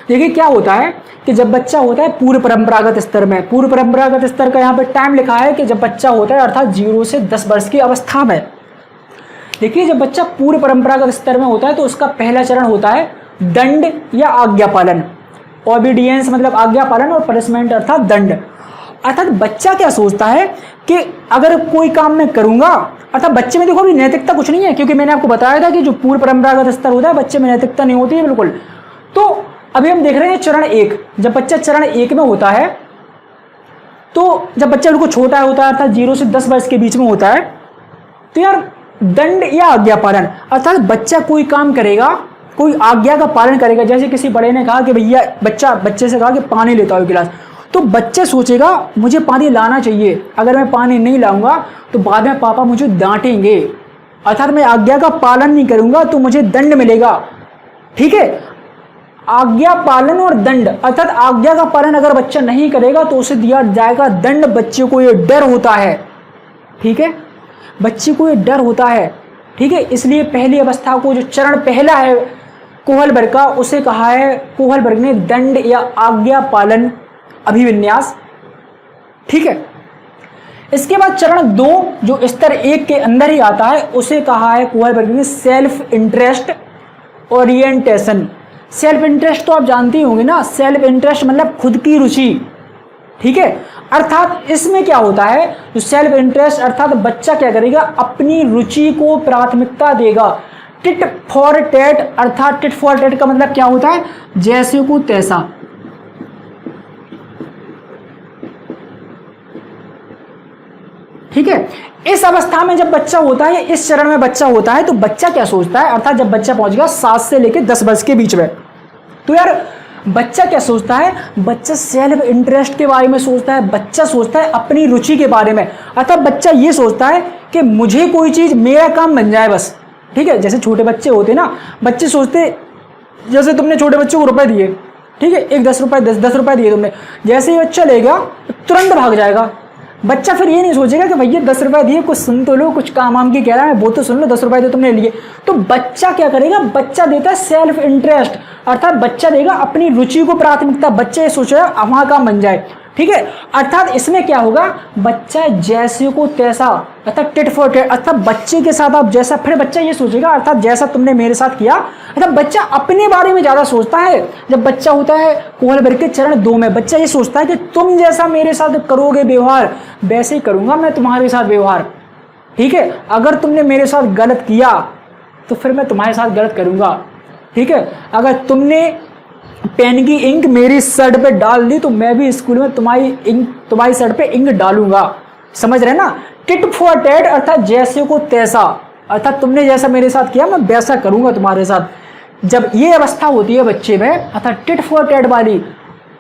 देखिए क्या होता है कि जब बच्चा होता है पूर्व परंपरागत स्तर में, पूर्व परंपरागत स्तर का यहाँ पे टाइम लिखा है कि जब बच्चा होता है अर्थात 0 से 10 वर्ष की अवस्था में। देखिए जब बच्चा पूर्व परंपरागत स्तर में होता है तो उसका पहला चरण होता है दंड या आज्ञा पालन। ओबीडियंस मतलब आज्ञा पालन और पनिशमेंट अर्थात दंड। अर्थात बच्चा क्या सोचता है कि अगर कोई काम मैं करूंगा, अर्थात बच्चे में देखो अभी नैतिकता कुछ नहीं है, क्योंकि मैंने आपको बताया था कि जो पूर्व परंपरागत स्तर होता है बच्चे में नैतिकता नहीं होती है बिल्कुल। तो अभी हम देख रहे हैं चरण 1, जब बच्चा चरण 1 में होता है, तो जब बच्चा बिल्कुल छोटा होता है अर्थात 0 से 10 वर्ष के बीच में होता है, तो यार दंड या आज्ञा पालन, अर्थात बच्चा कोई काम करेगा, कोई आज्ञा का पालन करेगा। जैसे किसी बड़े ने कहा कि भैया, बच्चे से कहा कि पानी लेता हो गिलास, तो बच्चा सोचेगा मुझे पानी लाना चाहिए, अगर मैं पानी नहीं लाऊंगा तो बाद में पापा मुझे डांटेंगे, अर्थात मैं आज्ञा का पालन नहीं करूंगा तो मुझे दंड मिलेगा। ठीक है, आज्ञा पालन और दंड, अर्थात आज्ञा का पालन अगर बच्चा नहीं करेगा तो उसे दिया जाएगा दंड। बच्चे को ये डर होता है, ठीक है, बच्चे को ये डर होता है। ठीक है, इसलिए पहली अवस्था को जो चरण पहला है कोहलबर्ग का, उसे कहा है कोहलबर्ग ने दंड या आज्ञा पालन अभिविन्यास। ठीक है, इसके बाद चरण 2 जो स्तर 1 के अंदर ही आता है, उसे कहा है कोहलबर्ग ने self interest orientation. Self interest तो आप जानते ही होंगे ना, सेल्फ इंटरेस्ट मतलब खुद की रुचि। ठीक है, अर्थात इसमें क्या होता है, जो सेल्फ इंटरेस्ट अर्थात बच्चा क्या करेगा, अपनी रुचि को प्राथमिकता देगा। टिट फॉर टैट, अर्थात टिट फॉर टैट का मतलब क्या होता है, जैसे को तैसा। ठीक है, इस अवस्था में जब बच्चा होता है, इस चरण में बच्चा होता है, तो बच्चा क्या सोचता है, अर्थात जब बच्चा पहुंच गया 7 से लेकर 10 वर्ष के बीच में, तो यार बच्चा क्या सोचता है, बच्चा सेल्फ इंटरेस्ट के बारे में सोचता है, बच्चा सोचता है अपनी रुचि के बारे में। अर्थात बच्चा ये सोचता है कि मुझे कोई चीज मेरा काम बन जाए बस। ठीक है, जैसे छोटे बच्चे होते ना, बच्चे सोचते, जैसे तुमने छोटे बच्चे को रुपए दिए, ठीक है, 10 रुपए 10 रुपए दिए तुमने, जैसे ही बच्चा लेगा तुरंत भाग जाएगा। बच्चा फिर ये नहीं सोचेगा कि भैया 10 रुपए दिए, कुछ सुन तो लो, कुछ काम वाम की कह रहा है, वो तो सुन लो, 10 रुपए तो तुमने लिए। तो बच्चा क्या करेगा, बच्चा देता है सेल्फ इंटरेस्ट, अर्थात बच्चा देगा अपनी रुचि को प्राथमिकता। बच्चा ये सोच रहा है वहां काम बन जाए। ठीक है, अर्थात इसमें क्या होगा, बच्चा जैसे को तैसा, अर्थात टिट फॉर टैट, अर्थात बच्चे के साथ आप जैसा, फिर बच्चा ये सोचेगा अर्थात जैसा तुमने मेरे साथ किया, अर्थात बच्चा अपने बारे में ज्यादा सोचता है। जब बच्चा होता है कोहलबर्ग के चरण 2 में, बच्चा ये सोचता है कि तुम जैसा मेरे साथ करोगे व्यवहार, वैसे ही करूंगा मैं तुम्हारे साथ व्यवहार। ठीक है, अगर तुमने मेरे साथ गलत किया तो फिर मैं तुम्हारे साथ गलत करूंगा। ठीक है, अगर तुमने पेन की इंक मेरी शर्ट पे डाल दी तो मैं भी स्कूल में तुम्हारी शर्ट पे इंक डालूंगा। समझ रहे ना, टिट फॉर टैट, अर्थात जैसे को तैसा, अर्थात तुमने जैसा मेरे साथ किया मैं वैसा करूंगा तुम्हारे साथ। जब ये अवस्था होती है बच्चे में, अर्थात टिट फॉर टैट वाली,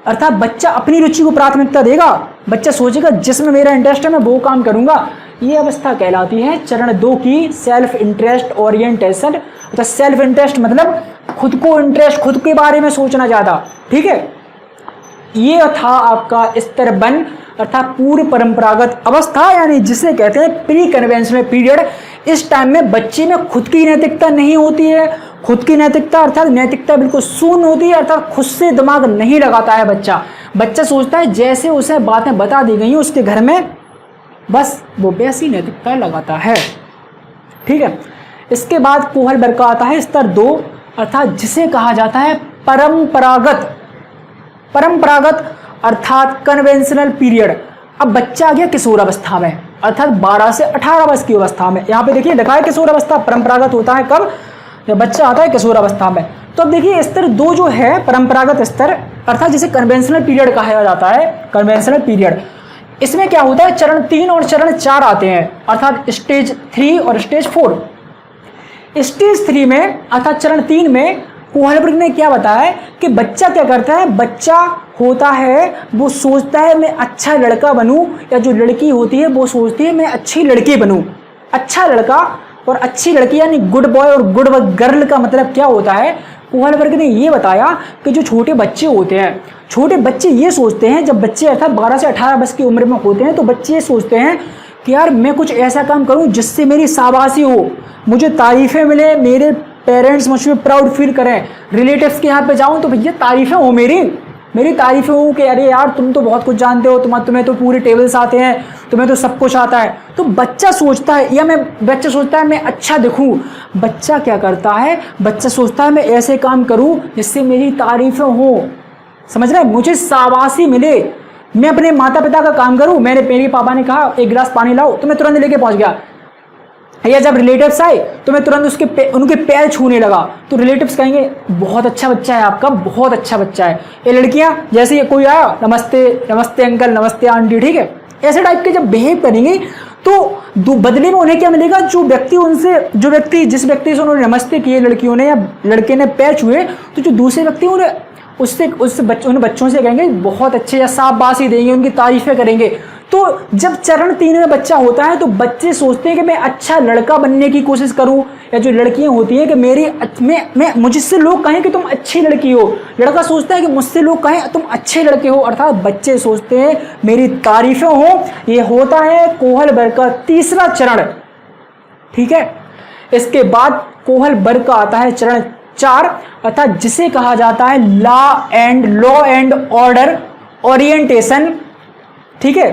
अर्थात बच्चा अपनी रुचि को प्राथमिकता देगा, बच्चा सोचेगा जिसमें मेरा इंटरेस्ट है मैं वो काम करूंगा। ये अवस्था कहलाती है चरण 2 की सेल्फ इंटरेस्ट ओरिएंटेशन। अर्थात सेल्फ इंटरेस्ट मतलब खुद को इंटरेस्ट, खुद के बारे में सोचना ज्यादा। ठीक है, ये था आपका स्तर 1 अर्थात पूर्व परंपरागत अवस्था, यानी जिसे कहते हैं प्री कन्वेंशनल पीरियड। इस टाइम में बच्चे में खुद की नैतिकता नहीं होती है, खुद की नैतिकता अर्थात नैतिकता बिल्कुल शून्य होती है, अर्थात खुद से दिमाग नहीं लगाता है बच्चा सोचता है जैसे उसे बातें बता दी गई उसके घर में, बस वो वैसी नैतिकता लगाता है। ठीक है, इसके बाद कोहलबर्ग का आता है स्तर 2 अर्थात जिसे कहा जाता है परंपरागत अर्थात कन्वेंशनल पीरियड। अब बच्चा आ गया किशोर अवस्था में, अर्थात 12 से 18 वर्ष की अवस्था में। यहाँ पे देखिए लिखा है किशोर अवस्था, परंपरागत होता है कब, जब बच्चा आता है किशोर अवस्था में। तो अब देखिए स्तर 2 जो है परंपरागत स्तर अर्थात जिसे कन्वेंशनल पीरियड कहा जाता है, कन्वेंशनल पीरियड, इसमें क्या होता है चरण 3 और चरण 4 आते हैं, अर्थात स्टेज 3 और स्टेज 4। स्टेज 3 में अर्थात चरण 3 में कोहलबर्ग ने क्या बताया कि बच्चा क्या करता है, बच्चा होता है वो सोचता है मैं अच्छा लड़का बनूं, या जो लड़की होती है वो सोचती है मैं अच्छी लड़की बनूं। अच्छा लड़का और अच्छी लड़की यानी गुड बॉय और गुड गर्ल का मतलब क्या होता है, कोहलबर्ग ने ये बताया कि जो छोटे बच्चे होते हैं, छोटे बच्चे ये सोचते हैं, जब बच्चे अर्थात 12 से 18 वर्ष की उम्र में होते हैं तो बच्चे ये सोचते हैं कि यार मैं कुछ ऐसा काम करूं जिससे मेरी शाबाशी हो, मुझे तारीफें मिले, मेरे पेरेंट्स मुझ पर प्राउड फील करें, रिलेटिव्स के यहाँ पे जाऊँ तो भैया तारीफें हो, मेरी तारीफें हो कि अरे यार तुम तो बहुत कुछ जानते हो, तुम्हें तो पूरे टेबल्स आते हैं, तुम्हें तो सब कुछ आता है। तो बच्चा सोचता है बच्चा सोचता है मैं अच्छा दिखूं। बच्चा क्या करता है, बच्चा सोचता है मैं ऐसे काम करूं जिससे मेरी तारीफें हो, समझ रहे हैं, मुझे शाबाशी मिले, मैं अपने माता पिता का काम करूं। मेरे पापा ने कहा एक गिलास पानी लाओ तो मैं तुरंत लेके पहुंच गया, या जब रिलेटिव्स आए तो मैं तुरंत उनके पैर छूने लगा, तो रिलेटिव्स कहेंगे बहुत अच्छा बच्चा है आपका, बहुत अच्छा बच्चा है। ये लड़कियां जैसे ये कोई आया नमस्ते नमस्ते अंकल, नमस्ते आंटी, ठीक है, ऐसे टाइप के जब बिहेव करेंगे तो बदले में उन्हें क्या मिलेगा, जिस व्यक्ति से उन्होंने नमस्ते किए लड़कियों ने या लड़के ने पैर छुए, तो जो दूसरे व्यक्ति उन्हें उन बच्चों से कहेंगे बहुत अच्छे या शाबाशी देंगे, उनकी तारीफें करेंगे। तो जब चरण 3 में बच्चा होता है तो बच्चे सोचते हैं कि मैं अच्छा लड़का बनने की कोशिश करूं, या जो लड़कियां होती हैं कि मुझसे लोग कहें कि तुम अच्छी लड़की हो, लड़का सोचता है कि मुझसे लोग कहें तुम अच्छे लड़के हो, अर्थात बच्चे सोचते हैं मेरी तारीफें हो। ये होता है कोहल वर्ग का तीसरा चरण, ठीक है। इसके बाद कोहल वर्ग का आता है चरण 4, अर्थात जिसे कहा जाता है लॉ एंड ऑर्डर ओरिएंटेशन, ठीक है,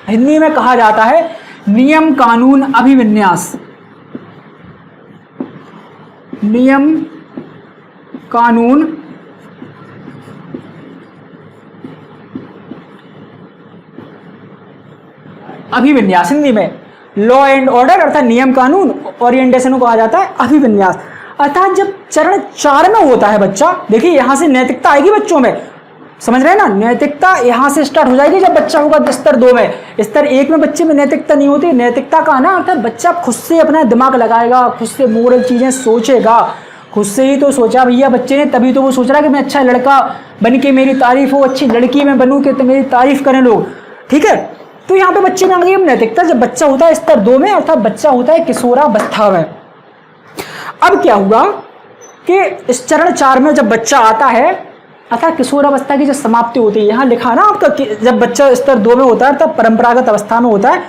हिंदी में कहा जाता है नियम कानून अभिविन्यास, नियम कानून अभिविन्यास, हिंदी में लॉ एंड ऑर्डर अर्थात नियम कानून, ओरिएंटेशन को कहा जाता है अभिविन्यास। अर्थात जब चरण 4 में होता है बच्चा, देखिए यहां से नैतिकता आएगी बच्चों में, समझ रहे हैं ना, नैतिकता यहां से स्टार्ट हो जाएगी जब बच्चा होगा स्तर 2 में। स्तर 1 में बच्चे में नैतिकता नहीं होती, नैतिकता का ना अर्थात बच्चा खुद से अपना दिमाग लगाएगा, खुद से मोरल चीजें सोचेगा, खुद से ही तो सोचा भैया बच्चे ने, तभी तो वो सोच रहा है कि मैं अच्छा लड़का बन के मेरी तारीफ हो, अच्छी लड़की में बनूं कि तो मेरी तारीफ करें लोग, ठीक है। तो यहाँ पे बच्चे में आ गई नैतिकता जब बच्चा होता है स्तर 2 में, अर्थात बच्चा होता है किशोरावस्था में। अब क्या हुआ कि इस चरण 4 में जब बच्चा आता है, अर्थात किशोरावस्था की जब समाप्ति होती है, यहाँ लिखा ना आपका कि जब बच्चा स्तर 2 में होता है तब परंपरागत अवस्था में होता है,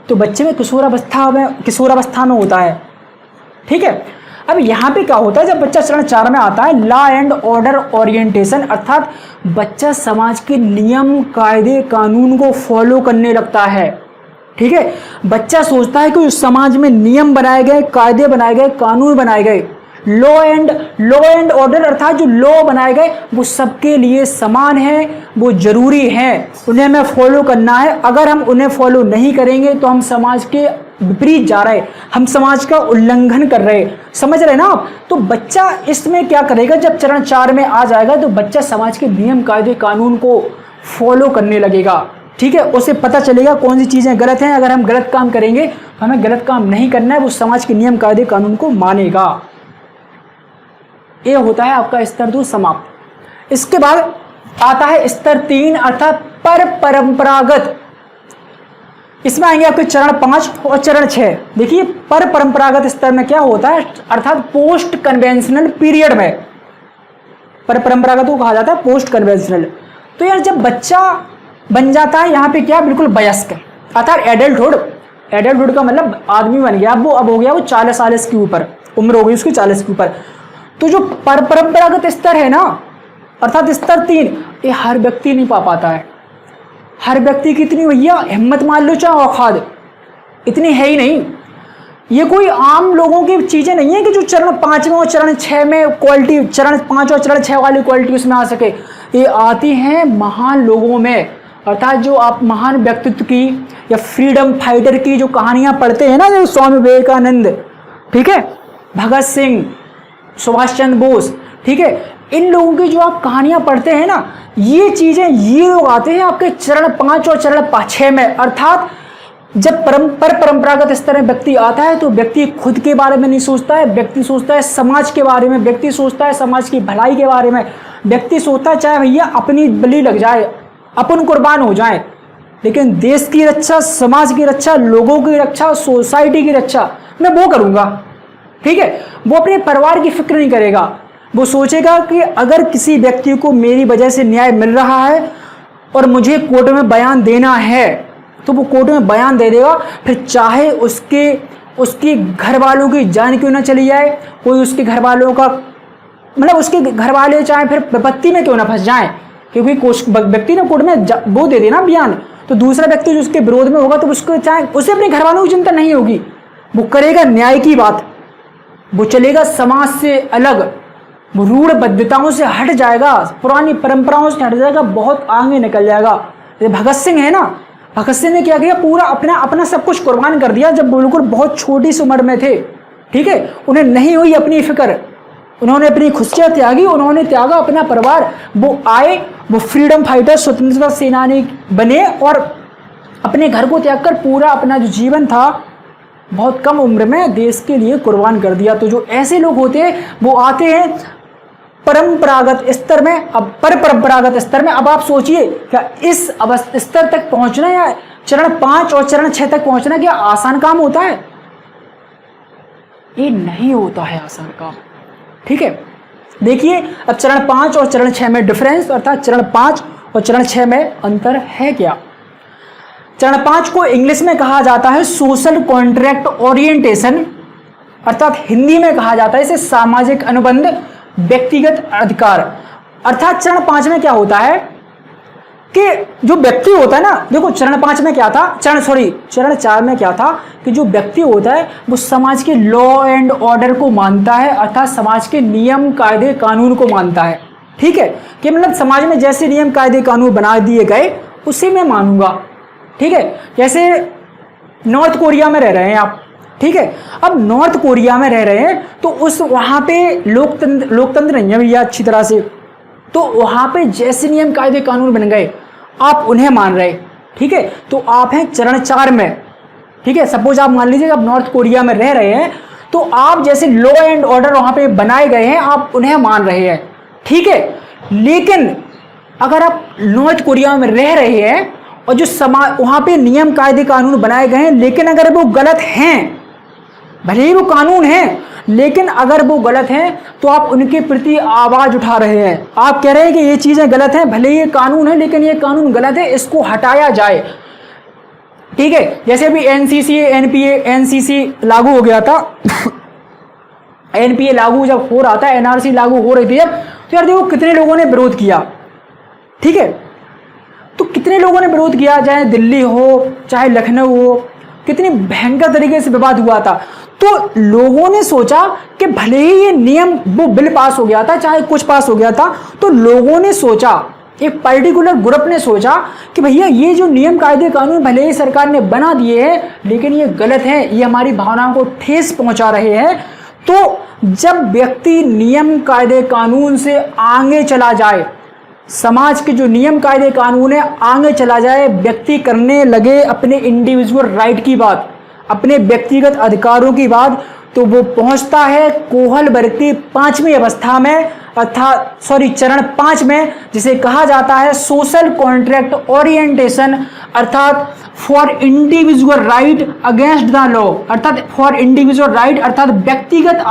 तो बच्चे में किशोरावस्था में होता है, ठीक है। अब यहाँ पे क्या होता है, जब बच्चा चरण 4 में आता है लॉ एंड ऑर्डर ओरिएंटेशन, अर्थात बच्चा समाज के नियम कायदे कानून को फॉलो करने लगता है, ठीक है। बच्चा सोचता है कि उस समाज में नियम बनाए गए, कायदे बनाए गए, कानून बनाए गए, लॉ एंड ऑर्डर अर्थात जो लॉ बनाए गए वो सबके लिए समान है, वो जरूरी है, उन्हें हमें फॉलो करना है। अगर हम उन्हें फॉलो नहीं करेंगे तो हम समाज के विपरीत जा रहे, हम समाज का उल्लंघन कर रहे, समझ रहे ना आप। तो बच्चा इसमें क्या करेगा, जब चरण 4 में आ जाएगा तो बच्चा समाज के नियम कायदे कानून को फॉलो करने लगेगा, ठीक है। उसे पता चलेगा कौन सी चीजें गलत हैं, अगर हम गलत काम करेंगे तो हमें गलत काम नहीं करना है, वो समाज के नियम कायदे कानून को मानेगा। ये होता है आपका स्तर 2 समाप्त। इसके बाद आता है स्तर 3 अर्थात परंपरागत, इसमें आएंगे आपके चरण 5 और चरण 6। देखिए परंपरागत स्तर में क्या होता है, अर्थात पोस्ट कन्वेंशनल पीरियड में, परंपरागत को कहा जाता है पोस्ट कन्वेंशनल। तो यार जब बच्चा बन जाता है यहाँ पे क्या बिल्कुल वयस्क, अर्थात एडल्टहुड का मतलब आदमी बन गया, अब हो गया वो 40 साल के ऊपर उम्र हो गई उसकी, 40 के ऊपर। तो जो परंपरागत स्तर है ना, अर्थात स्तर 3, ये हर व्यक्ति नहीं पा पाता है। हर व्यक्ति की इतनी भैया हिम्मत मान लो चाहे औकात इतनी है ही नहीं। ये कोई आम लोगों की चीजें नहीं है कि जो चरण 5 में और चरण 6 में क्वालिटी, चरण 5 और चरण 6 वाली क्वालिटी उसमें आ सके। ये आती हैं महान लोगों में, अर्थात जो आप महान व्यक्तित्व की या फ्रीडम फाइटर की जो कहानियां पढ़ते हैं ना, जो स्वामी विवेकानंद, ठीक है, भगत सिंह, सुभाष चंद्र बोस, ठीक है, इन लोगों की जो आप कहानियां पढ़ते हैं ना, ये चीजें ये लोग आते हैं आपके चरण 5 और चरण 6 में। अर्थात जब परंपरागत स्तर में व्यक्ति आता है तो व्यक्ति खुद के बारे में नहीं सोचता है, व्यक्ति सोचता है समाज के बारे में, व्यक्ति सोचता है समाज की भलाई के बारे में, व्यक्ति सोचता है चाहे भैया अपनी बलि लग जाए, अपन कुर्बान हो जाए, लेकिन देश की रक्षा, समाज की रक्षा, लोगों की रक्षा, सोसाइटी की रक्षा मैं वो करूंगा, ठीक है। वो अपने परिवार की फिक्र नहीं करेगा, वो सोचेगा कि अगर किसी व्यक्ति को मेरी वजह से न्याय मिल रहा है और मुझे कोर्ट में बयान देना है तो वो कोर्ट में बयान दे देगा, फिर चाहे उसके उसकी घर वालों की जान क्यों ना चली जाए, कोई उसके घर वालों का मतलब उसके घर वाले चाहे फिर विपत्ति में क्यों ना फंस जाए, क्योंकि व्यक्ति ने कोर्ट में वो दे देना बयान, तो दूसरा व्यक्ति जो उसके विरोध में होगा तो उसको चाहे उसे अपने घर वालों की चिंता नहीं होगी, वो करेगा न्याय की बात, वो चलेगा समाज से अलग, वो रूढ़ बद्धताओं से हट जाएगा, पुरानी परंपराओं से हट जाएगा, बहुत आगे निकल जाएगा। ये भगत सिंह है ना, भगत सिंह ने क्या किया, पूरा अपना सब कुछ कुर्बान कर दिया जब बिल्कुल बहुत छोटी सी उम्र में थे। ठीक है, उन्हें नहीं हुई अपनी फिक्र, उन्होंने अपनी खुशियां त्यागी, उन्होंने त्यागा अपना परिवार, वो आए, वो फ्रीडम फाइटर स्वतंत्रता सेनानी बने और अपने घर को त्याग कर पूरा अपना जो जीवन था बहुत कम उम्र में देश के लिए कुर्बान कर दिया। तो जो ऐसे लोग होते हैं वो आते हैं परंपरागत स्तर में, अब परंपरागत स्तर में। अब आप सोचिए क्या इस स्तर तक पहुंचना या चरण 5 और चरण 6 तक पहुंचना क्या आसान काम होता है? ये नहीं होता है आसान काम। ठीक है, देखिए अब चरण 5 और चरण 6 में डिफरेंस, अर्थात चरण 5 और चरण 6 में अंतर है क्या? चरण 5 को इंग्लिश में कहा जाता है सोशल कॉन्ट्रैक्ट ओरिएंटेशन, अर्थात हिंदी में कहा जाता है इसे सामाजिक अनुबंध व्यक्तिगत अधिकार। अर्थात चरण 5 में क्या होता है कि जो व्यक्ति होता है ना, देखो चरण 5 में क्या था, चरण 4 में क्या था कि जो व्यक्ति होता है वो समाज के लॉ एंड ऑर्डर को मानता है, अर्थात समाज के नियम कायदे कानून को मानता है। ठीक है, कि मतलब समाज में जैसे नियम कायदे कानून बना दिए गए उसे मैं मानूंगा। ठीक है, जैसे नॉर्थ कोरिया में रह रहे हैं आप, ठीक है, अब नॉर्थ कोरिया में रह रहे हैं तो उस वहां पे लोकतंत्र नहीं है भैया अच्छी तरह से, तो वहां पे जैसे नियम कायदे कानून बन गए आप उन्हें मान रहे। ठीक है, तो आप हैं चरण 4 में। ठीक है, सपोज आप मान लीजिए आप नॉर्थ कोरिया में रह रहे हैं तो आप जैसे लॉ एंड ऑर्डर वहां पे बनाए गए हैं आप उन्हें मान रहे हैं। ठीक है, लेकिन अगर आप नॉर्थ कोरिया में रह रहे हैं और जो समाज वहां पे नियम कायदे कानून बनाए गए हैं लेकिन अगर वो गलत हैं, भले ही वो कानून है लेकिन अगर वो गलत हैं तो आप उनके प्रति आवाज उठा रहे हैं, आप कह रहे हैं कि ये चीजें गलत हैं, भले ये कानून है लेकिन ये कानून गलत है, इसको हटाया जाए। ठीक है, जैसे अभी एनसीसी एनपीए एनसीसी लागू हो गया था एनपीए लागू जब हो रहा था, एनआरसी लागू हो रही थी जब, तो यार देखो कितने लोगों ने विरोध किया। ठीक है, तो कितने लोगों ने विरोध किया, चाहे दिल्ली हो चाहे लखनऊ हो, कितनी भयंकर तरीके से विवाद हुआ था। तो लोगों ने सोचा कि भले ही ये नियम वो बिल पास हो गया था चाहे कुछ पास हो गया था, तो लोगों ने सोचा, एक पर्टिकुलर ग्रुप ने सोचा कि भैया ये जो नियम कायदे कानून भले ही सरकार ने बना दिए हैं लेकिन ये गलत है, ये हमारी भावनाओं को ठेस पहुंचा रहे हैं। तो जब व्यक्ति नियम कायदे कानून से आगे चला जाए, समाज के जो नियम कायदे कानून है आगे चला जाए, व्यक्ति करने लगे अपने इंडिविजुअल राइट की बात, अपने व्यक्तिगत अधिकारों की बात, तो वो पहुंचता है कोहलबर्ग की 5वीं अवस्था में, अर्थात चरण 5 में, जिसे कहा जाता है सोशल कॉन्ट्रैक्ट ओरिएंटेशन, अर्थात for individual right against the law, अर्थात फॉर इंडिविजुअल राइट अर्थात व्यक्तिगत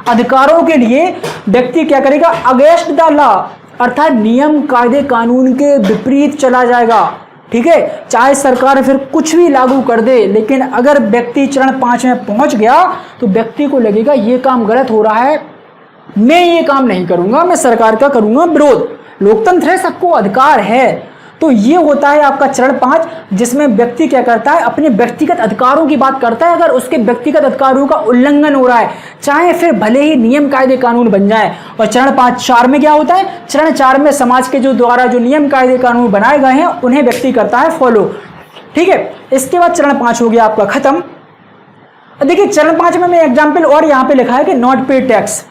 अधिकारों के लिए व्यक्ति क्या करेगा, अगेंस्ट द लॉ, अर्थात नियम कायदे कानून के विपरीत चला जाएगा। ठीक है, चाहे सरकार फिर कुछ भी लागू कर दे, लेकिन अगर व्यक्ति चरण 5 में पहुंच गया तो व्यक्ति को लगेगा ये काम गलत हो रहा है, मैं ये काम नहीं करूंगा, मैं सरकार का करूंगा विरोध। लोकतंत्र है, सबको अधिकार है। तो ये होता है आपका चरण 5, जिसमें व्यक्ति क्या करता है, अपने व्यक्तिगत अधिकारों की बात करता है। अगर उसके व्यक्तिगत अधिकारों का उल्लंघन हो रहा है, चाहे फिर भले ही नियम कायदे कानून बन जाए। और चरण 4 में क्या होता है, चरण 4 में समाज के जो द्वारा जो नियम कायदे कानून बनाए गए हैं उन्हें व्यक्ति करता है फॉलो। ठीक है, इसके बाद चरण 5 हो गया आपका खत्म। देखिए चरण 5 में मैं एग्जाम्पल और यहाँ पे लिखा है कि नॉट पे टैक्स।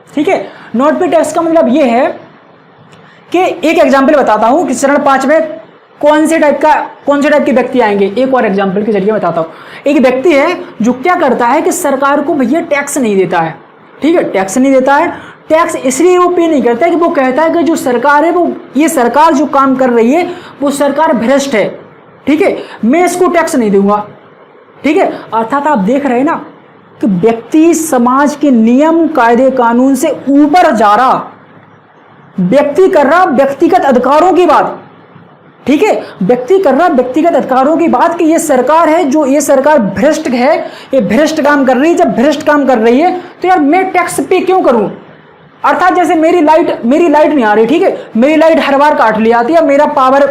ठीक है, नॉट पे टैक्स का मतलब ये है कि एक एग्जाम्पल बताता हूं कि चरण 5 में कौन से टाइप के व्यक्ति आएंगे। एक और एग्जाम्पल के जरिए बताता हूं। एक व्यक्ति है जो क्या करता है कि सरकार को भैया टैक्स नहीं देता है। ठीक है, टैक्स नहीं देता है। टैक्स इसलिए वो पे नहीं करता है कि वो कहता है कि जो सरकार है वो ये सरकार जो काम कर रही है वो सरकार भ्रष्ट है। ठीक है, मैं इसको टैक्स नहीं दूंगा। ठीक है, अर्थात आप देख रहे हैं ना कि व्यक्ति समाज के नियम कायदे कानून से ऊपर जा रहा, व्यक्ति कर रहा व्यक्तिगत अधिकारों की बात। ठीक है, व्यक्ति कर रहा व्यक्तिगत अधिकारों की बात कि ये सरकार है, जो ये सरकार भ्रष्ट है, ये भ्रष्ट काम कर रही है। जब भ्रष्ट काम कर रही है तो यार मैं टैक्स पे क्यों करूं? अर्थात जैसे मेरी लाइट नहीं आ रही, ठीक है, मेरी लाइट हर बार काट ली जाती है, मेरा पावर,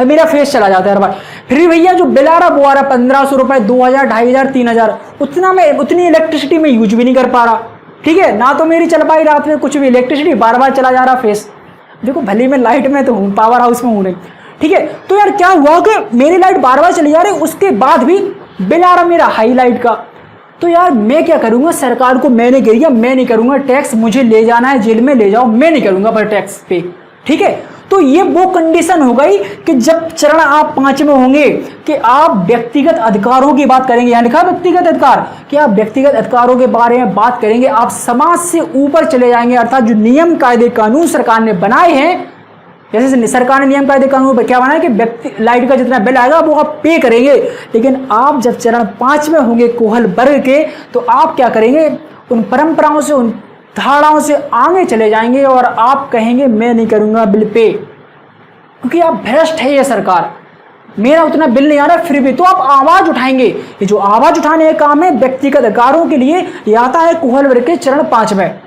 मेरा फेस चला जाता है हर बार, फिर भी भैया जो बिल आ रहा वो आ रहा 1500 रुपए, 2000, 2500, 3000, उतना मैं उतनी इलेक्ट्रिसिटी में यूज भी नहीं कर पा रहा। ठीक है, ना तो मेरी चल पाई रात में कुछ भी, इलेक्ट्रिसिटी बार बार चला जा रहा फेस। देखो भले मैं लाइट में तो हूँ, पावर हाउस में हूँ नहीं, ठीक है, तो यार क्या हुआ कि मेरी लाइट बार बार चली जा रही, उसके बाद भी बिल आ रहा मेरा हाई लाइट का। तो यार मैं क्या करूंगा? सरकार को मैंने कह दिया मैं नहीं करूंगा टैक्स, मुझे ले जाना है जेल में ले जाओ, मैं नहीं करूंगा पर टैक्स पे। ठीक है, तो ये वो कंडीशन हो गई कि जब चरण आप 5 में होंगे कि आप व्यक्तिगत अधिकारों की बात करेंगे, यहाँ लिखा व्यक्तिगत अधिकार, कि आप व्यक्तिगत अधिकारों के बारे में बात करेंगे, आप समाज से ऊपर चले जाएंगे। अर्थात जो नियम कायदे कानून सरकार ने बनाए हैं, जैसे सरकार ने नियम कायदे कानून पर क्या बनाया कि व्यक्ति लाइट का जितना बिल आएगा वो आप पे करेंगे, लेकिन आप जब चरण 5 में होंगे कोहल वर्ग के, तो आप क्या करेंगे? उन परंपराओं से, उन धारणाओं से आगे चले जाएंगे और आप कहेंगे मैं नहीं करूंगा बिल पे, क्योंकि आप भ्रष्ट है ये सरकार, मेरा उतना बिल नहीं आ रहा, फिर भी तो आप आवाज उठाएंगे। ये जो आवाज उठाने का काम है व्यक्तिगत अधिकारों के लिए, ये आता है कोहल वर्ग के चरण 5 में।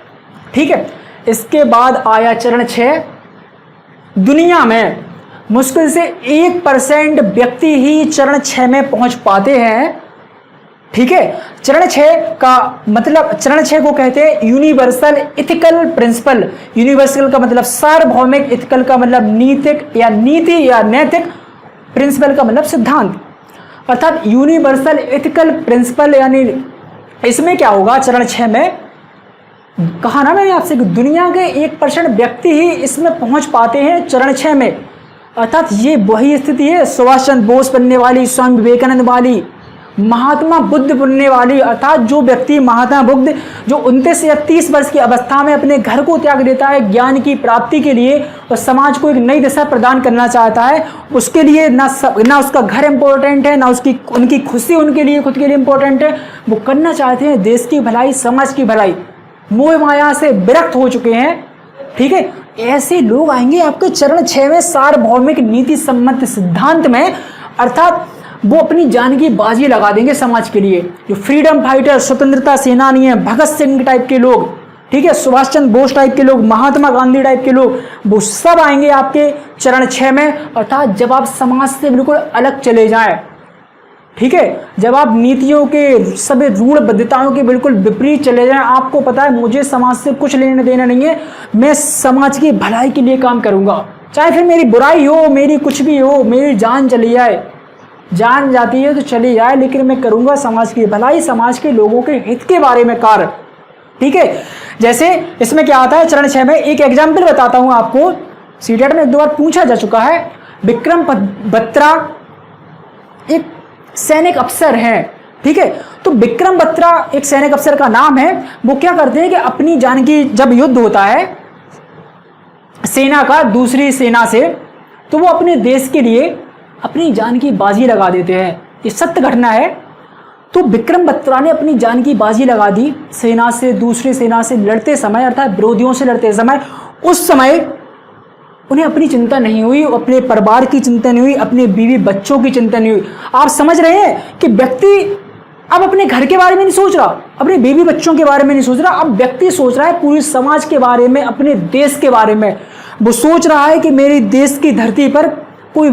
ठीक है, इसके बाद आया चरण 6। दुनिया में मुश्किल से 1% व्यक्ति ही चरण 6 में पहुंच पाते हैं। ठीक है, चरण 6 का मतलब, चरण 6 को कहते हैं यूनिवर्सल इथिकल प्रिंसिपल। यूनिवर्सल का मतलब सार्वभौमिक, इथिकल का मतलब नीति या नैतिक, प्रिंसिपल का मतलब सिद्धांत। अर्थात यूनिवर्सल इथिकल प्रिंसिपल, यानी इसमें क्या होगा? चरण 6 में कहा ना मैंने आपसे कि दुनिया के 1% व्यक्ति ही इसमें पहुंच पाते हैं चरण 6 में। अर्थात ये वही स्थिति है सुभाष चंद्र बोस बनने वाली, स्वामी विवेकानंद वाली, महात्मा बुद्ध बनने वाली। अर्थात जो व्यक्ति, महात्मा बुद्ध, जो 29 या 30 वर्ष की अवस्था में अपने घर को त्याग देता है ज्ञान की प्राप्ति के लिए और समाज को एक नई दिशा प्रदान करना चाहता है, उसके लिए ना उसका घर इंपॉर्टेंट है, ना उनकी खुशी उनके लिए खुद के लिए इंपॉर्टेंट है। वो करना चाहते हैं देश की भलाई, समाज की भलाई, मोह माया से विरक्त हो चुके हैं। ठीक है, ऐसे लोग आएंगे आपके चरण 6 में सार्वभौमिक नीति सम्मत सिद्धांत में। अर्थात वो अपनी जान की बाजी लगा देंगे समाज के लिए। जो फ्रीडम फाइटर, स्वतंत्रता सेनानी है, भगत सिंह टाइप के लोग, ठीक है, सुभाष चंद्र बोस टाइप के लोग, महात्मा गांधी टाइप के लोग, वो सब आएंगे आपके चरण 6 में। अर्थात जब आप समाज से बिल्कुल अलग चले जाएं, ठीक है, जब आप नीतियों के सभी रूढ़ बद्धताओं के बिल्कुल विपरीत चले जाएं, आपको पता है मुझे समाज से कुछ लेना देना नहीं है, मैं समाज की भलाई के लिए काम करूंगा, चाहे फिर मेरी बुराई हो, मेरी कुछ भी हो, मेरी जान चली जाए, जान जाती है तो चली जाए, लेकिन मैं करूंगा समाज की भलाई, समाज के लोगों के हित के बारे में कार्य। ठीक है, जैसे इसमें क्या आता है चरण 6 में, एक एग्जाम्पल बताता हूं आपको, सीटेट में 1-2 बार पूछा जा चुका है। विक्रम बत्रा एक सैनिक अफसर हैं। ठीक है, तो विक्रम बत्रा एक सैनिक अफसर का नाम है। वो क्या करते हैं कि अपनी जान की, जब युद्ध होता है सेना का दूसरी सेना से, तो वो अपने देश के लिए अपनी जान की बाजी लगा देते हैं। ये सत्य घटना है। तो विक्रम बत्रा ने अपनी जान की बाजी लगा दी सेना से, दूसरी सेना से लड़ते समय, अर्थात विरोधियों से लड़ते समय। उस समय उन्हें अपनी चिंता नहीं हुई, अपने परिवार की चिंता नहीं हुई, अपने बीवी बच्चों की चिंता नहीं हुई। आप समझ रहे हैं कि व्यक्ति अब अपने घर के बारे में नहीं सोच रहा, अपने बीवी बच्चों के बारे में नहीं सोच रहा, अब व्यक्ति सोच रहा है पूरे समाज के बारे में, अपने देश के बारे में। वो सोच रहा है कि मेरी देश की धरती पर कोई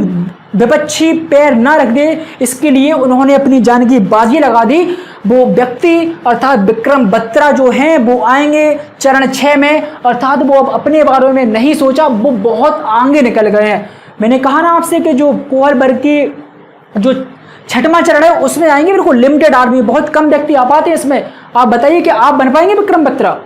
विपक्षी पैर ना रख दे, इसके लिए उन्होंने अपनी जान की बाजी लगा दी। वो व्यक्ति अर्थात विक्रम बत्रा जो हैं वो आएंगे चरण 6 में। अर्थात वो अब अपने बारे में नहीं सोचा, वो बहुत आगे निकल गए हैं। मैंने कहा ना आपसे कि जो कोहल वर्ग की जो 6वां चरण है उसमें आएंगे बिल्कुल लिमिटेड आदमी, बहुत कम व्यक्ति आ पाते हैं इसमें। आप बताइए कि आप बन पाएंगे विक्रम बत्रा?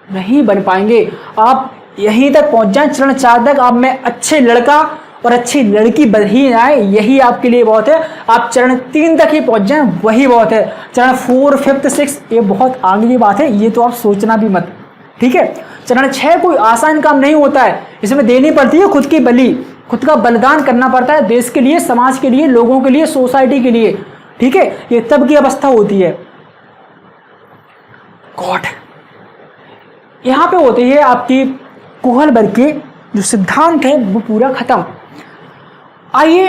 नहीं बन पाएंगे। आप यहीं तक पहुंच जाए चरण 4 तक, आप में अच्छे लड़का और अच्छी लड़की बन ही आए, यही आपके लिए बहुत है। आप चरण 3 तक ही पहुंच जाएं, वही बहुत है। चरण 4, 5, 6 ये बहुत आगे की बात है, ये तो आप सोचना भी मत। ठीक है, चरण 6 कोई आसान काम नहीं होता है, इसमें देनी पड़ती है खुद की बलि, खुद का बलिदान करना पड़ता है देश के लिए, समाज के लिए, लोगों के लिए, सोसाइटी के लिए। ठीक है, ये तब की अवस्था होती है। गॉड यहां पे होती है आपकी कोहल वर्ग के जो सिद्धांत है वो पूरा खत्म। आइए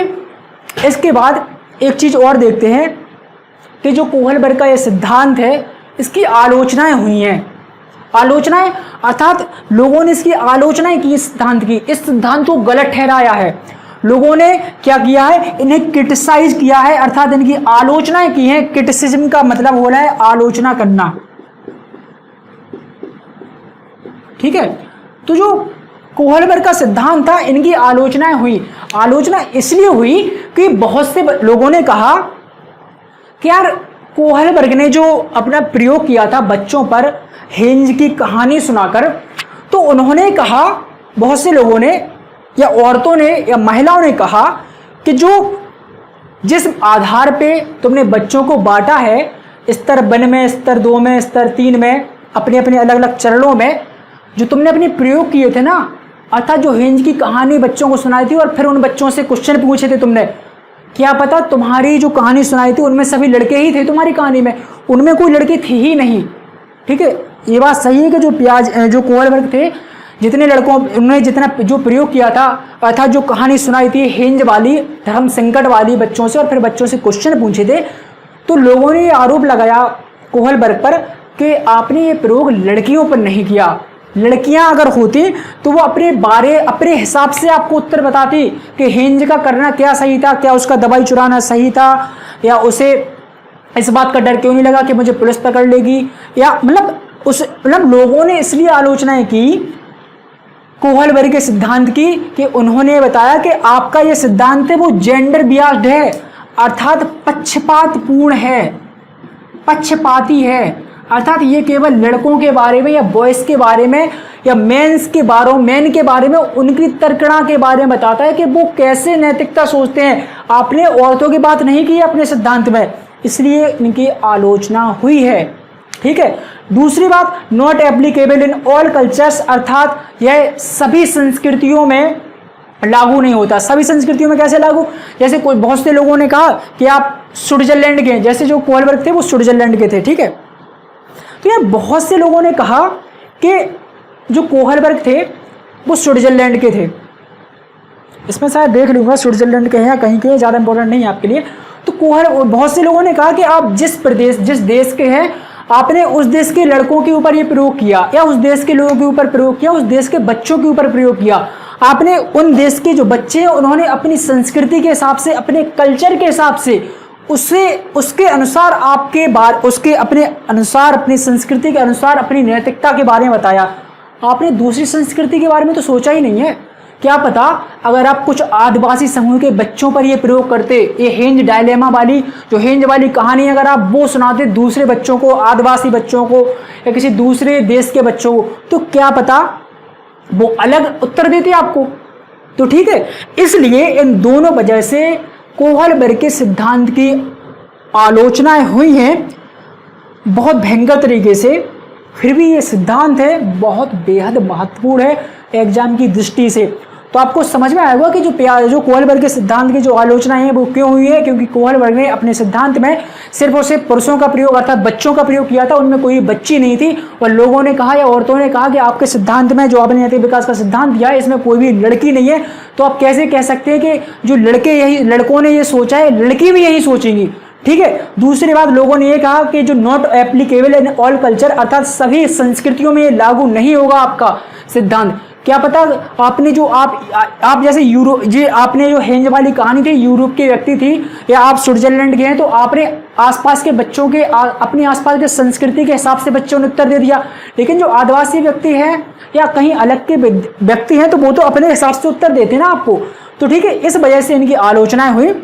इसके बाद एक चीज और देखते हैं कि जो कोहलबर्ग का ये सिद्धांत है इसकी आलोचनाएं हुई हैं। आलोचनाएं अर्थात लोगों ने इसकी आलोचनाएं की, इस सिद्धांत की, इस सिद्धांत को गलत ठहराया है। लोगों ने क्या किया है, इन्हें क्रिटिसाइज किया है, अर्थात इनकी आलोचनाएं की हैं। क्रिटिसिज्म का मतलब हो रहा है आलोचना करना, ठीक है। तो जो कोहलबर्ग का सिद्धांत था इनकी आलोचनाएं हुई। आलोचना इसलिए हुई कि बहुत से लोगों ने कहा कि यार कोहलबर्ग ने जो अपना प्रयोग किया था बच्चों पर हेंज की कहानी सुनाकर, तो उन्होंने कहा, बहुत से लोगों ने या औरतों ने या महिलाओं ने कहा कि जो जिस आधार पे तुमने बच्चों को बांटा है, स्तर 1 में, स्तर 2 में, स्तर 3 में, अपने अपने अलग अलग चरणों में जो तुमने अपने प्रयोग किए थे ना, अर्थात जो हेंज की कहानी बच्चों को सुनाई थी और फिर उन बच्चों से क्वेश्चन पूछे थे तुमने, क्या पता तुम्हारी जो कहानी सुनाई थी उनमें सभी लड़के ही थे, तुम्हारी कहानी में उनमें कोई लड़की थी ही नहीं, ठीक है। ये बात सही है कि जो कोहलबर्ग थे, जितने लड़कों उन्होंने जितना जो प्रयोग किया था, अर्थात जो कहानी सुनाई थी हेंज वाली, धर्म संकट वाली बच्चों से, और फिर बच्चों से क्वेश्चन पूछे थे, तो लोगों ने ये आरोप लगाया कोहलबर्ग पर कि आपने ये प्रयोग लड़कियों पर नहीं किया। लड़कियां अगर होती तो वो अपने हिसाब से आपको उत्तर बताती कि हेंज का करना क्या सही था, क्या उसका दवाई चुराना सही था, या उसे इस बात का डर क्यों नहीं लगा कि मुझे पुलिस पकड़ लेगी, या मतलब लोगों ने इसलिए आलोचनाएं की कोहलबर्ग के सिद्धांत की कि उन्होंने बताया कि आपका ये सिद्धांत है वो जेंडर बियास्ड है, अर्थात पक्षपातपूर्ण है, पक्षपाती है, अर्थात ये केवल लड़कों के बारे में या बॉयज के बारे में या मैन के बारे में उनकी तर्कणा के बारे में बताता है कि वो कैसे नैतिकता सोचते हैं। आपने औरतों की बात नहीं की अपने सिद्धांत में, इसलिए इनकी आलोचना हुई है, ठीक है। दूसरी बात, not applicable in all cultures, अर्थात यह सभी संस्कृतियों में लागू नहीं होता। सभी संस्कृतियों में कैसे लागू, जैसे कोई बहुत से लोगों ने कहा कि आप स्विट्जरलैंड के, जैसे जो कोहलबर्ग थे वो स्विट्जरलैंड के थे, ठीक है। तो यार बहुत से लोगों ने कहा कि जो कोहलबर्ग थे वो स्विट्जरलैंड के थे, इसमें शायद देख लूंगा स्विट्जरलैंड के हैं या कहीं के, ज़्यादा इंपॉर्टेंट नहीं है आपके लिए। तो बहुत से लोगों ने कहा कि आप जिस देश के हैं, आपने उस देश के लड़कों के ऊपर ये प्रयोग किया, या उस देश के लोगों के ऊपर प्रयोग किया, उस देश के बच्चों के ऊपर प्रयोग किया। आपने उन देश के जो बच्चे हैं उन्होंने अपनी संस्कृति के हिसाब से, अपने कल्चर के हिसाब से उसके अनुसार उसके अपने अनुसार, अपनी संस्कृति के अनुसार अपनी नैतिकता के बारे में बताया। आपने दूसरी संस्कृति के बारे में तो सोचा ही नहीं है। क्या पता अगर आप कुछ आदिवासी समूह के बच्चों पर ये प्रयोग करते, ये हेंज डायलेमा वाली जो हेंज वाली कहानी अगर आप वो सुनाते दूसरे बच्चों को, आदिवासी बच्चों को या किसी दूसरे देश के बच्चों को, तो क्या पता वो अलग उत्तर देते आपको। तो ठीक है, इसलिए इन दोनों वजह से कोहलबर्ग के सिद्धांत की आलोचनाएं हुई हैं बहुत भयंकर तरीके से। फिर भी ये सिद्धांत है बहुत बेहद महत्वपूर्ण है एग्जाम की दृष्टि से। तो आपको समझ में आएगा कि जो कोहलबर्ग के सिद्धांत की जो आलोचनाएं हैं वो क्यों हुई है, क्योंकि कोहलबर्ग ने अपने सिद्धांत में सिर्फ और सिर्फ पुरुषों का प्रयोग अर्थात बच्चों का प्रयोग किया था, उनमें कोई बच्ची नहीं थी। और लोगों ने कहा या औरतों ने कहा कि आपके सिद्धांत में जो आपने नैतिक विकास का सिद्धांत दिया है इसमें कोई भी लड़की नहीं है, तो आप कैसे कह सकते हैं कि जो लड़कों ने ये सोचा है लड़की भी यही सोचेंगी। ठीक है। दूसरी बात, लोगों ने ये कहा कि जो not applicable in all culture, अर्थात सभी संस्कृतियों में ये लागू नहीं होगा आपका सिद्धांत। क्या पता आपने जो आप जैसे आपने जो हेंज वाली कहानी थी, यूरोप की व्यक्ति थी या आप स्विट्जरलैंड के हैं, तो आपने आसपास के बच्चों के अपने आसपास के संस्कृति के हिसाब से बच्चों ने उत्तर दे दिया। लेकिन जो आदिवासी व्यक्ति है या कहीं अलग के व्यक्ति हैं तो वो तो अपने हिसाब से उत्तर देते ना आपको। तो ठीक है, इस वजह से इनकी आलोचनाएं हुई।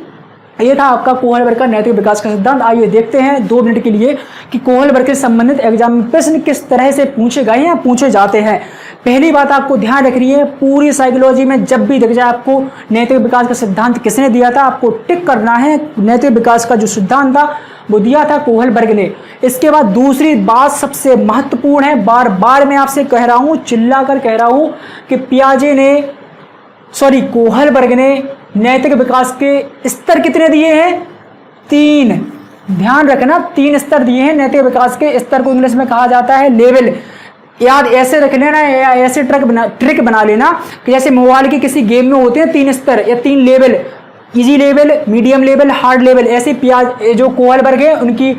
ये था आपका कोहलबर्ग का नैतिक विकास का सिद्धांत। आइए देखते हैं 2 मिनट के लिए कि कोहलबर्ग से संबंधित एग्जाम में प्रश्न किस तरह से पूछे गए हैं या पूछे जाते हैं। पहली बात आपको ध्यान रखनी है, पूरी साइकोलॉजी में जब भी दिख जाए आपको नैतिक विकास का सिद्धांत किसने दिया था, आपको टिक करना है। नैतिक विकास का जो सिद्धांत था वो दिया था कोहलबर्ग ने। इसके बाद दूसरी बात सबसे महत्वपूर्ण है, बार बार मैं आपसे कह रहा हूँ, चिल्ला कर कह रहा हूँ कि कोहलबर्ग ने नैतिक विकास के स्तर कितने दिए हैं? 3। ध्यान रखना, 3 स्तर दिए हैं नैतिक विकास के। स्तर को इंग्लिश में कहा जाता है लेवल। याद ऐसे रख लेना या ऐसे ट्रिक बना लेना कि जैसे मोबाइल के किसी गेम में होते हैं 3 स्तर या 3 level. Easy level, medium level, hard level, ऐसे जो कोहलबर्ग है उनकी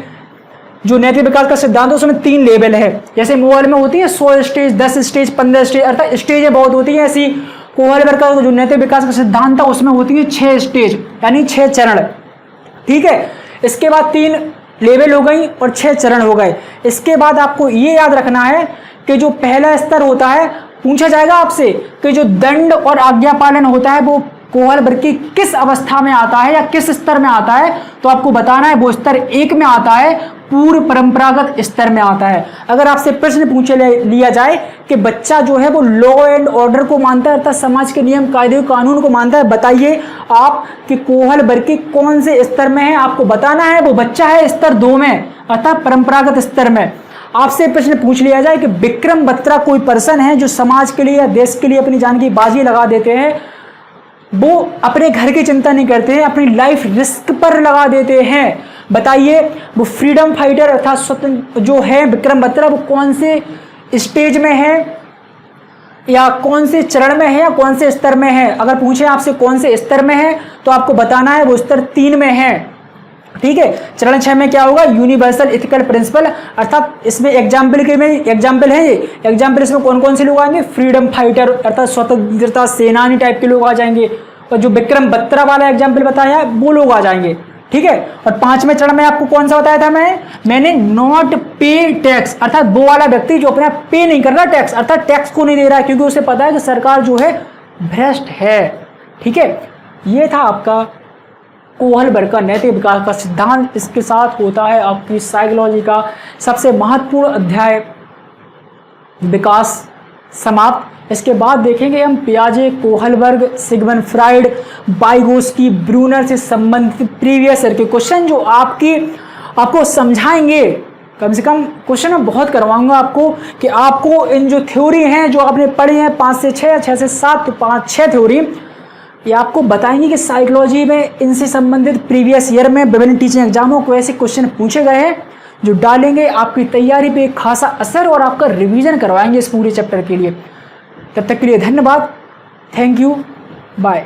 जो नैतिक विकास का सिद्धांत है उसमें 3 लेवल है। जैसे मोबाइल में होती है 100 स्टेज, 10 स्टेज, 15 स्टेज, अर्थात स्टेजें बहुत होती है। ऐसी कोहलबर्ग का जो नैतिक विकास का सिद्धांत था उसमें होती है 6 स्टेज, यानी 6 चरण। ठीक है, इसके बाद 3 लेवल हो गई और 6 चरण हो गए। इसके बाद आपको ये याद रखना है कि जो पहला स्तर होता है, पूछा जाएगा आपसे कि जो दंड और आज्ञा पालन होता है वो कोहलबर्ग की किस अवस्था में आता है या किस स्तर में आता है, तो आपको बताना है वो स्तर 1 में आता है, पूर्व परंपरागत स्तर में आता है। अगर आपसे प्रश्न पूछे लिया जाए कि बच्चा जो है वो लॉ एंड ऑर्डर को मानता है अर्थात समाज के नियम कायदे कानून को मानता है, बताइए आप कि कोहलबर्ग के कौन से स्तर में है, आपको बताना है वो बच्चा है स्तर 2 में अर्थात परंपरागत स्तर में। आपसे प्रश्न पूछ लिया जाए कि विक्रम बत्रा कोई पर्सन है जो समाज के लिए या देश के लिए अपनी जान की बाजी लगा देते हैं, वो अपने घर की चिंता नहीं करते हैं, अपनी लाइफ रिस्क पर लगा देते हैं, बताइए वो फ्रीडम फाइटर अर्थात स्वतंत्र जो है विक्रम बत्रा वो कौन से स्टेज में है या कौन से चरण में है या कौन से स्तर में है। अगर पूछे आपसे कौन से स्तर में है तो आपको बताना है वो स्तर 3 में है। ठीक है, चरण 6 में क्या होगा, यूनिवर्सल इथिकल प्रिंसिपल, अर्थात इसमें एग्जाम्पल है ये एग्जाम्पल, इसमें कौन कौन से लोग आएंगे, फ्रीडम फाइटर अर्थात स्वतंत्रता सेनानी टाइप के लोग आ जाएंगे, और जो विक्रम बत्रा वाला एग्जाम्पल बताया वो लोग आ जाएंगे। ठीक है, और 5वें चरण में आपको कौन सा बताया था मैंने नॉट पे टैक्स, अर्थात वो वाला व्यक्ति जो अपना पे नहीं कर रहा टैक्स, अर्थात टैक्स को नहीं दे रहा है क्योंकि उसे पता है कि सरकार जो है भ्रष्ट है। ठीक है, ये था आपका कोहलबर्ग का नैतिक विकास का सिद्धांत। इसके साथ होता है आपकी साइकोलॉजी का सबसे महत्वपूर्ण अध्याय विकास समाप्त। इसके बाद देखेंगे हम पियाजे, Kohlberg, Sigmund Freud, Vygotsky, Bruner से संबंधित प्रीवियस ईयर के क्वेश्चन जो आपको समझाएंगे। कम से कम क्वेश्चन मैं बहुत करवाऊंगा आपको कि आपको इन जो थ्योरी हैं जो आपने पढ़ी हैं 5 से 6, 6 से 7, तो 5-6 थ्योरी ये आपको बताएंगे कि साइकोलॉजी में इनसे संबंधित प्रीवियस ईयर में विभिन्न टीचिंग एग्जामों को ऐसे क्वेश्चन पूछे गए हैं जो डालेंगे आपकी तैयारी पे एक खासा असर और आपका रिवीजन करवाएंगे इस पूरे चैप्टर के लिए। तब तक के लिए धन्यवाद, थैंक यू, बाय।